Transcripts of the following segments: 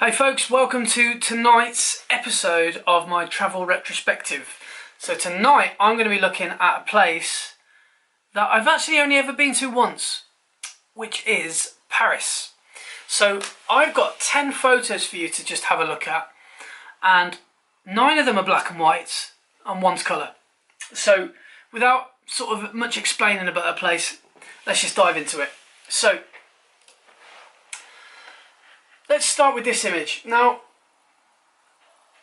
Hey folks, welcome to tonight's episode of my travel retrospective. So tonight I'm going to be looking at a place that I've actually only ever been to once, which is Paris. So I've got 10 photos for you to just have a look at, and 9 of them are black and white and 1's colour. So without sort of much explaining about a place, let's just dive into it. So let's start with this image. Now,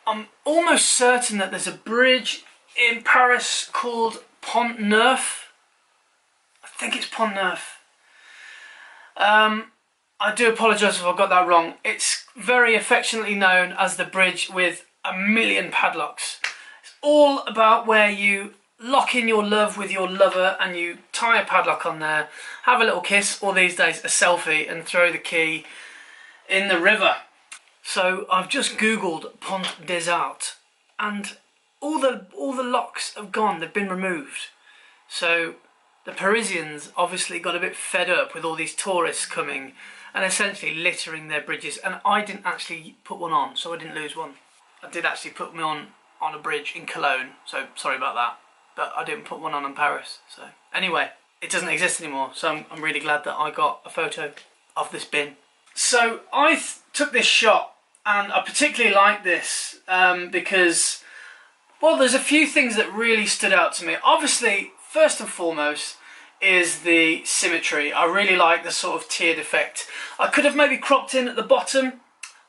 I'm almost certain that there's a bridge in Paris called Pont Neuf. I think it's Pont Neuf. I do apologise if I got that wrong. It's very affectionately known as the bridge with a million padlocks. It's all about where you lock in your love with your lover and you tie a padlock on there, have a little kiss, or these days a selfie, and throw the key in the river. So I've just googled Pont des Arts, and all the locks have gone. They've been removed. So the Parisians obviously got a bit fed up with all these tourists coming and essentially littering their bridges. And I didn't actually put one on, so I didn't lose one. I did actually put me on a bridge in Cologne, so sorry about that. But I didn't put one on in Paris. So anyway, it doesn't exist anymore. So I'm really glad that I got a photo of this bin. So I took this shot, and I particularly like this because, well, there's a few things that really stood out to me. Obviously, first and foremost is the symmetry. I really like the sort of tiered effect. I could have maybe cropped in at the bottom,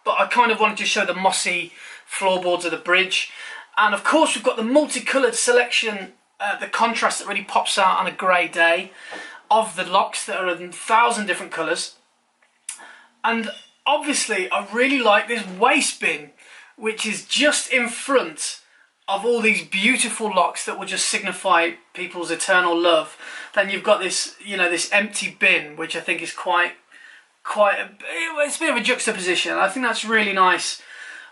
but I kind of wanted to show the mossy floorboards of the bridge. And of course we've got the multicoloured selection, the contrast that really pops out on a grey day of the locks that are in 1,000 different colours. And obviously I really like this waste bin, which is just in front of all these beautiful locks that will just signify people's eternal love. Then you've got this, you know, this empty bin, which I think is it's a bit of a juxtaposition. I think that's really nice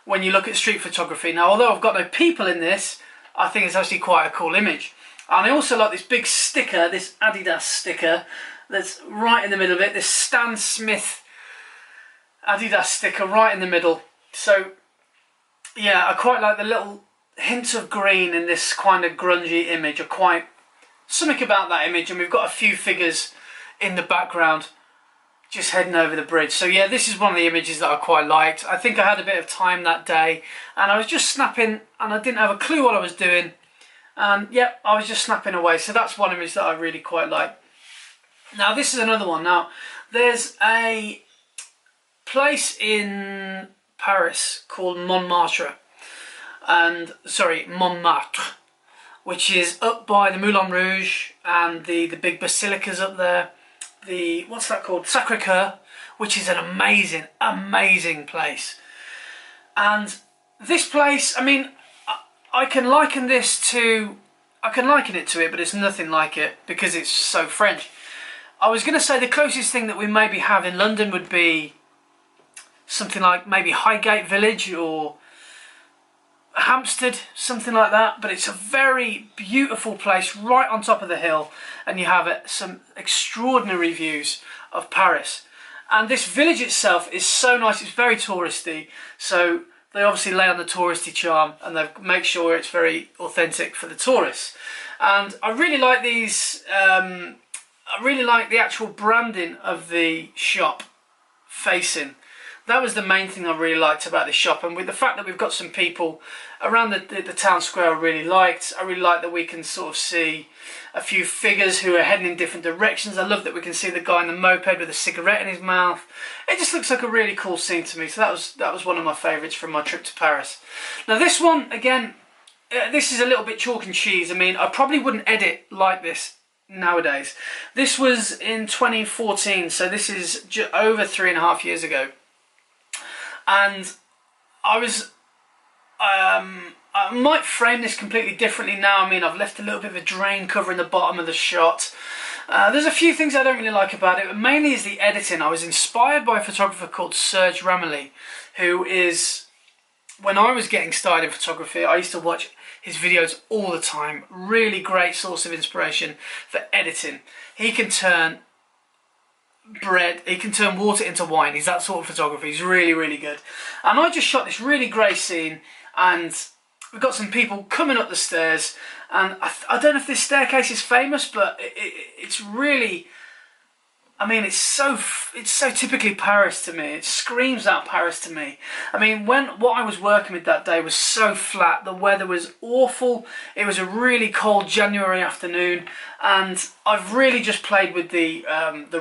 when you look at street photography. Now, although I've got no people in this, I think it's actually quite a cool image. And I also like this big sticker, this Adidas sticker, that's right in the middle of it, this Stan Smith Adidas sticker right in the middle. So yeah, I quite like the little hint of green in this kind of grungy image. Something about that image, and we've got a few figures in the background just heading over the bridge. So yeah, this is one of the images that I quite liked. I think I had a bit of time that day and I was just snapping, and I didn't have a clue what I was doing, and yeah, I was just snapping away. So that's one image that I really quite like. Now this is another one. Now there's a place in Paris called Montmartre, which is up by the Moulin Rouge and the big basilicas up there. What's that called? Sacré-Cœur, which is an amazing place. And this place, I mean, I can liken it to it, but it's nothing like it because it's so French. I was going to say the closest thing that we maybe have in London would be something like maybe Highgate Village or Hampstead, something like that, but it's a very beautiful place right on top of the hill, and you have some extraordinary views of Paris. And this village itself is so nice. It's very touristy, so they obviously lay on the touristy charm and they make sure it's very authentic for the tourists. And I really like these, I really like the actual branding of the shop facing. That was the main thing I really liked about this shop, and with the fact that we've got some people around the town square I really liked. I really like that we can sort of see a few figures who are heading in different directions. I love that we can see the guy in the moped with a cigarette in his mouth. It just looks like a really cool scene to me, so that was one of my favourites from my trip to Paris. Now this one, again, this is a little bit chalk and cheese. I mean, I probably wouldn't edit like this nowadays. This was in 2014, so this is over 3.5 years ago. And I might frame this completely differently now. I mean, I've left a little bit of a drain covering the bottom of the shot. There's a few things I don't really like about it, but mainly is the editing. I was inspired by a photographer called Serge Ramilly, who is, when I was getting started in photography, I used to watch his videos all the time. Really great source of inspiration for editing. He can turn bread, he can turn water into wine. He's that sort of photographer. He's really, really good. And I just shot this really grey scene, and we've got some people coming up the stairs, and I don't know if this staircase is famous, but it's really, I mean, it's so typically Paris to me. It screams out Paris to me. I mean, what I was working with that day was so flat. The weather was awful. It was a really cold January afternoon, and I've really just played with the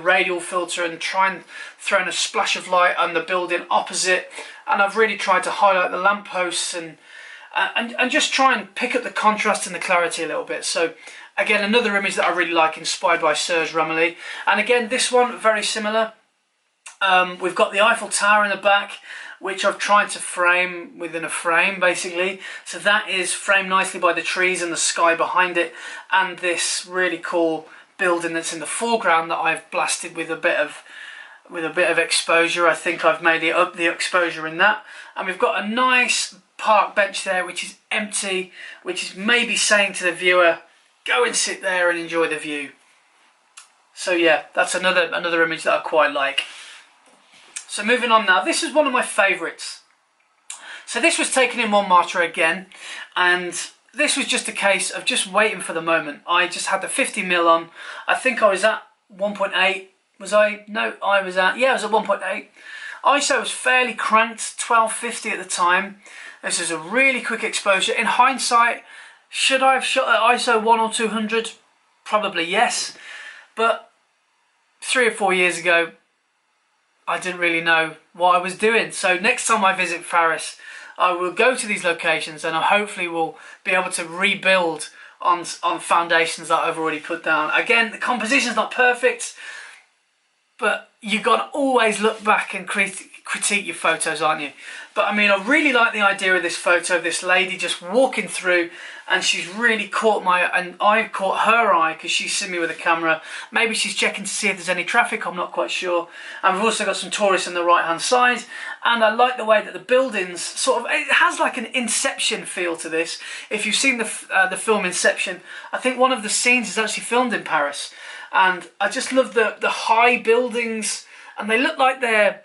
radial filter and thrown a splash of light on the building opposite, and I've really tried to highlight the lampposts and just try and pick up the contrast and the clarity a little bit. So again, another image that I really like, inspired by Serge Ramelli. And again, this one, very similar. We've got the Eiffel Tower in the back, which I've tried to frame within a frame, basically. So that is framed nicely by the trees and the sky behind it, and this really cool building that's in the foreground that I've blasted with a bit of exposure. I think I've made it up the exposure in that. And we've got a nice park bench there, which is empty, which is maybe saying to the viewer, go and sit there and enjoy the view. So yeah, that's another image that I quite like. So moving on now, this is one of my favourites. So this was taken in Montmartre again, and this was just a case of just waiting for the moment. I just had the 50mm on. I think I was at 1.8. Was I? No, I was at 1.8. ISO was fairly cranked, 1250 at the time. This is a really quick exposure. In hindsight, should I have shot at ISO 1 or 200? Probably yes. But 3 or 4 years ago, I didn't really know what I was doing. So next time I visit Paris, I will go to these locations, and I hopefully will be able to rebuild on foundations that I've already put down. Again, the composition's not perfect, but you've got to always look back and critique your photos, aren't you? But I mean, I really like the idea of this photo of this lady just walking through, and she's really caught and I've caught her eye because she's seen me with a camera. Maybe she's checking to see if there's any traffic, I'm not quite sure. And we've also got some tourists on the right hand side, and I like the way that the buildings it has like an Inception feel to this. If you've seen the film Inception, I think one of the scenes is actually filmed in Paris, and I just love the high buildings, and they look like they're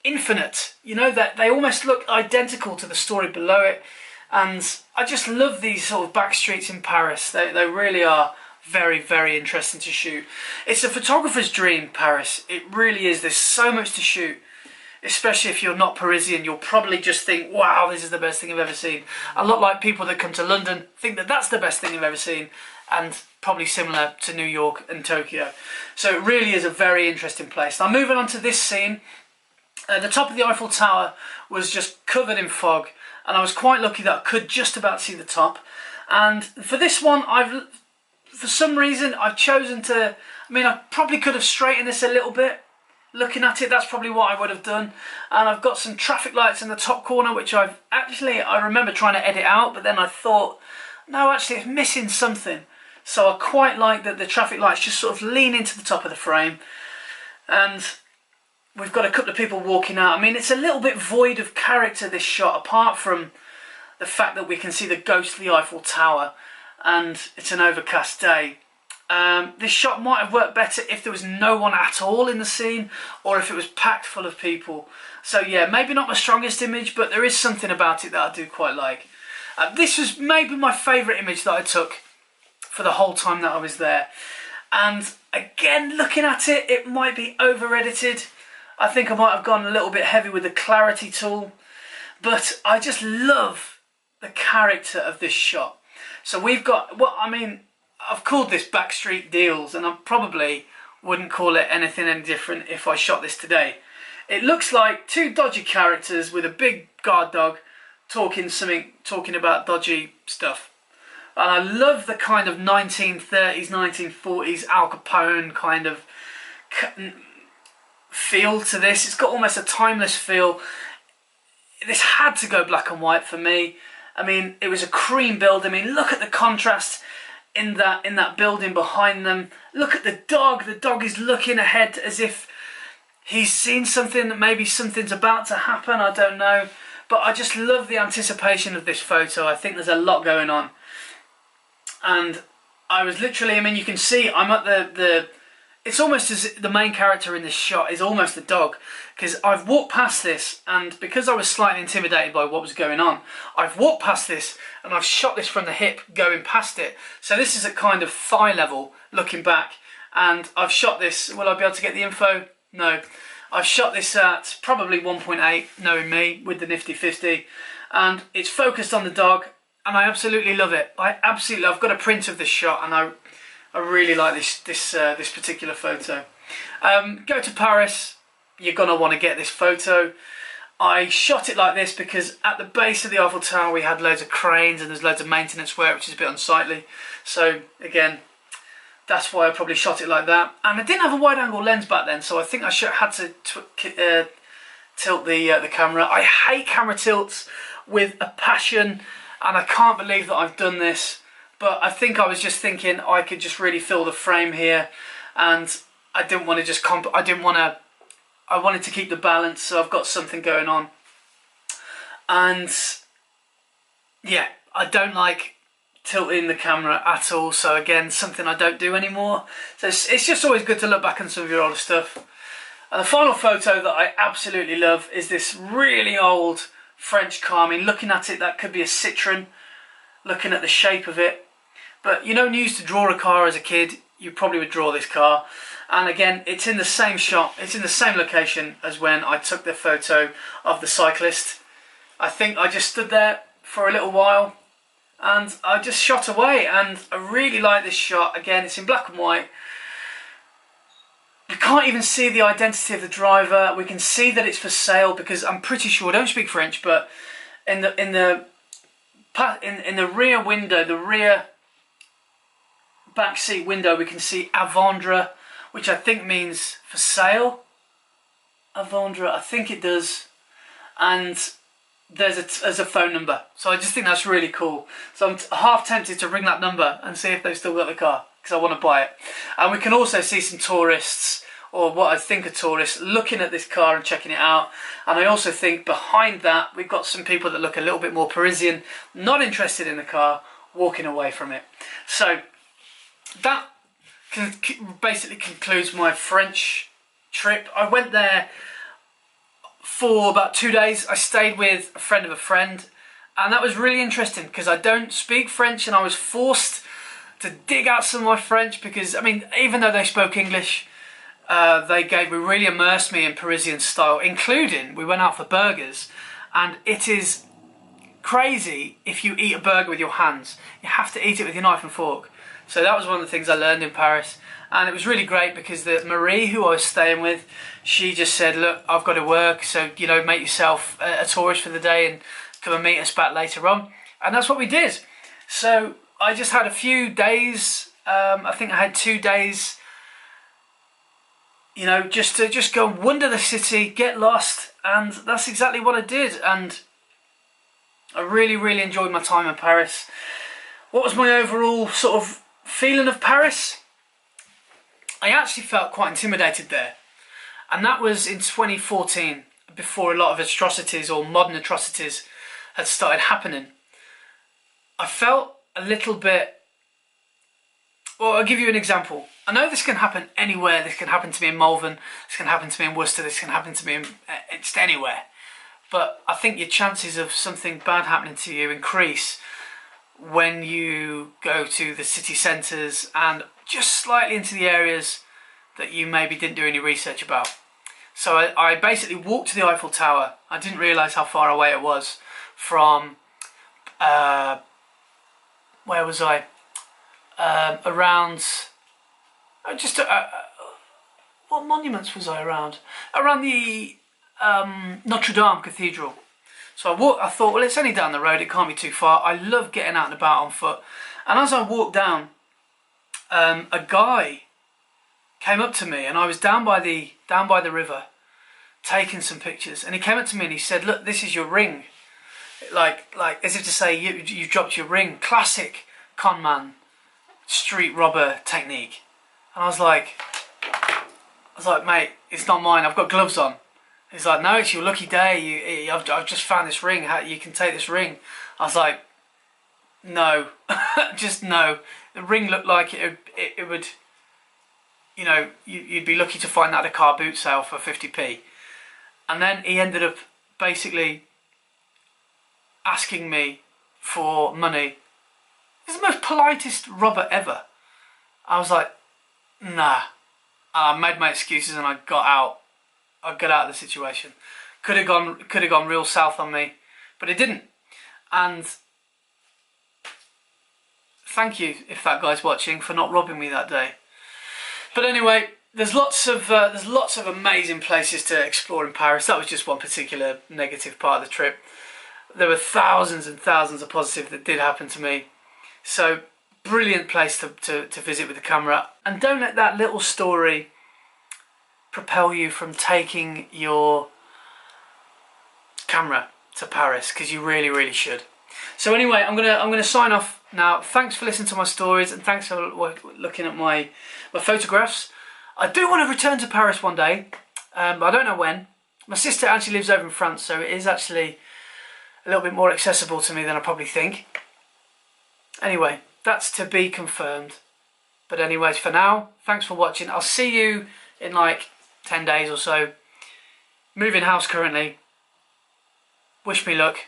infinite, you know, that they almost look identical to the story below it. And I just love these sort of back streets in Paris. They really are very, very interesting to shoot. It's a photographer's dream, Paris. It really is. There's so much to shoot, especially if you're not Parisian. You'll probably just think, wow, this is the best thing I've ever seen. A lot like people that come to London think that that's the best thing I've ever seen, and probably similar to New York and Tokyo. So it really is a very interesting place. Now moving on to this scene. The top of the Eiffel Tower was just covered in fog, and I was quite lucky that I could just about see the top. And for this one, for some reason, I've chosen to, I mean, I probably could have straightened this a little bit. Looking at it, that's probably what I would have done. And I've got some traffic lights in the top corner, which I remember trying to edit out, but then I thought, no, actually it's missing something. So I quite like that the traffic lights just sort of lean into the top of the frame. And we've got a couple of people walking out. I mean, it's a little bit void of character, this shot, apart from the fact that we can see the ghostly Eiffel Tower, and it's an overcast day. This shot might have worked better if there was no one at all in the scene, or if it was packed full of people. So yeah, maybe not my strongest image, but there is something about it that I do quite like. This was maybe my favourite image that I took for the whole time that I was there. And again, looking at it, it might be over-edited. I think I might have gone a little bit heavy with the clarity tool, but I just love the character of this shot. So we've got, well, I mean, I've called this Backstreet Deals, and I probably wouldn't call it anything any different if I shot this today. It looks like two dodgy characters with a big guard dog talking about dodgy stuff. And I love the kind of 1930s, 1940s Al Capone kind of feel to this. It's got almost a timeless feel. This had to go black and white for me. I mean, it was a cream build. I mean, look at the contrast in that building behind them. Look at the dog. The dog is looking ahead as if he's seen something, that maybe something's about to happen. I don't know. But I just love the anticipation of this photo. I think there's a lot going on. And I was literally, I mean, you can see I'm at the it's almost as the main character in this shot is almost the dog, because I've walked past this, and because I was slightly intimidated by what was going on, I've walked past this and I've shot this from the hip going past it. So this is at kind of thigh level looking back, and I've shot this. Will I be able to get the info? No. I've shot this at probably 1.8, knowing me, with the nifty 50, and it's focused on the dog, and I absolutely love it. I've got a print of this shot, and I really like this particular photo. Go to Paris, you're gonna want to get this photo. I shot it like this because at the base of the Eiffel Tower we had loads of cranes and there's loads of maintenance work, which is a bit unsightly. So again, that's why I probably shot it like that. And I didn't have a wide angle lens back then, so I think I had to tilt the camera. I hate camera tilts with a passion, and I can't believe that I've done this. But I think I was just thinking I could just really fill the frame here, and I didn't want to just I wanted to keep the balance, so I've got something going on. And yeah, I don't like tilting the camera at all, so again, something I don't do anymore. So it's just always good to look back on some of your older stuff. And the final photo that I absolutely love is this really old French car. I mean, looking at it, that could be a Citroen, looking at the shape of it. But you know, when you used to draw a car as a kid, you probably would draw this car. And again, it's in the same shot, it's in the same location as when I took the photo of the cyclist. I think I just stood there for a little while and I just shot away, and I really like this shot. Again, it's in black and white. You can't even see the identity of the driver. We can see that it's for sale because I'm pretty sure, I don't speak French, but in the rear window, the rear back seat window, we can see à vendre, which I think means for sale. À vendre, I think it does. And there's a phone number. So I just think that's really cool. So I'm half tempted to ring that number and see if they've still got the car, because I want to buy it. And we can also see some tourists, or what I think are tourists, looking at this car and checking it out. And I also think behind that we've got some people that look a little bit more Parisian, not interested in the car, walking away from it. So that basically concludes my French trip. I went there for about 2 days. I stayed with a friend of a friend, and that was really interesting because I don't speak French, and I was forced to dig out some of my French because, I mean, even though they spoke English, they really immersed me in Parisian style, including we went out for burgers, and it is crazy if you eat a burger with your hands. You have to eat it with your knife and fork. So that was one of the things I learned in Paris, and it was really great because Marie, who I was staying with, she just said, look, I've got to work, so, you know, make yourself a tourist for the day and come and meet us back later on. And that's what we did. So I just had a few days, I think I had 2 days, you know, just to go wander the city, get lost, and that's exactly what I did. And I really, really enjoyed my time in Paris. What was my overall sort of feeling of Paris? I actually felt quite intimidated there, and that was in 2014, before a lot of atrocities or modern atrocities had started happening. I felt a little bit, well, I'll give you an example. I know this can happen anywhere. This can happen to me in Malvern, this can happen to me in Worcester, this can happen to me in just anywhere. But I think your chances of something bad happening to you increase when you go to the city centres and just slightly into the areas that you maybe didn't do any research about. So I basically walked to the Eiffel Tower. I didn't realise how far away it was from, where was I? Around, what monuments was I around? Around the Notre Dame Cathedral. So I thought, well, it's only down the road, it can't be too far. I love getting out and about on foot. And as I walked down, a guy came up to me, and I was down by the river taking some pictures, and he came up to me and he said, look, this is your ring. Like as if to say, you dropped your ring. Classic con man, street robber technique. And I was like, mate, it's not mine, I've got gloves on. He's like, no, it's your lucky day. I've just found this ring. You can take this ring. I was like, no, just no. The ring looked like it would, you know, you'd be lucky to find that at a car boot sale for 50p. And then he ended up basically asking me for money. He's the most politest robber ever. I was like, nah. And I made my excuses and I got out. I got out of the situation. Could have gone real south on me, but it didn't. And thank you, if that guy's watching, for not robbing me that day. But anyway, there's lots of amazing places to explore in Paris. That was just one particular negative part of the trip. There were thousands and thousands of positive that did happen to me. So brilliant place to visit with the camera. And don't let that little story propel you from taking your camera to Paris, because you really should. So anyway, I'm gonna sign off now. Thanks for listening to my stories, and thanks for looking at my photographs. I do want to return to Paris one day, but I don't know when. My sister actually lives over in France, so it is actually a little bit more accessible to me than I probably think. Anyway, that's to be confirmed. But anyways, for now, thanks for watching. I'll see you in like 10 days or so. Moving house currently. Wish me luck.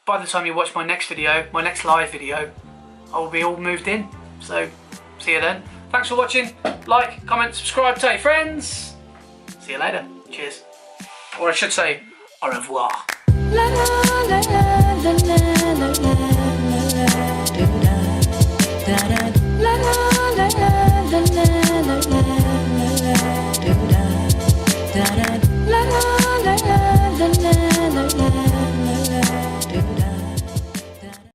By the time you watch my next video, my next live video, I will be all moved in. So, see you then. Thanks for watching. Like, comment, subscribe, tell your friends. See you later. Cheers. Or I should say, au revoir. La la la la la la la la la la la la la